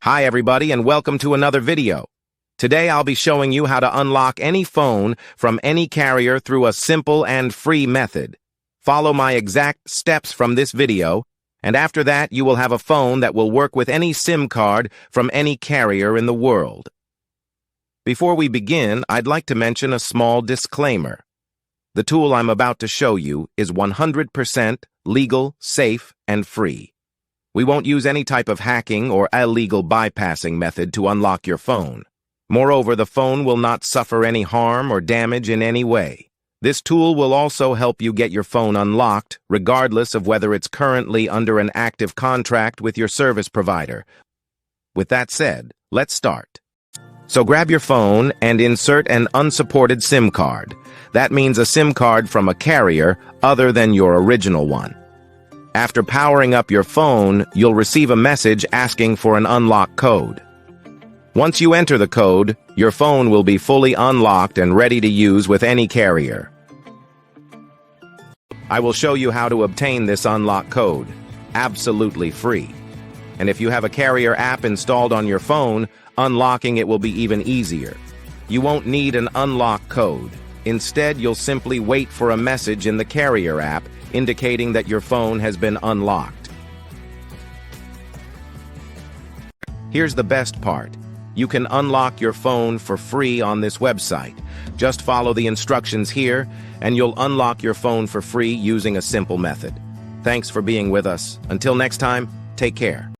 Hi everybody and welcome to another video. Today I'll be showing you how to unlock any phone from any carrier through a simple and free method. Follow my exact steps from this video, and after that you will have a phone that will work with any SIM card from any carrier in the world. Before we begin, I'd like to mention a small disclaimer. The tool I'm about to show you is 100% legal, safe, and free. We won't use any type of hacking or illegal bypassing method to unlock your phone. Moreover, the phone will not suffer any harm or damage in any way. This tool will also help you get your phone unlocked, regardless of whether it's currently under an active contract with your service provider. With that said, let's start. So grab your phone and insert an unsupported SIM card. That means a SIM card from a carrier other than your original one. After powering up your phone, you'll receive a message asking for an unlock code. Once you enter the code, your phone will be fully unlocked and ready to use with any carrier. I will show you how to obtain this unlock code, absolutely free. And if you have a carrier app installed on your phone, unlocking it will be even easier. You won't need an unlock code. Instead, you'll simply wait for a message in the carrier app indicating that your phone has been unlocked. Here's the best part. You can unlock your phone for free on this website. Just follow the instructions here, and you'll unlock your phone for free using a simple method. Thanks for being with us. Until next time, take care.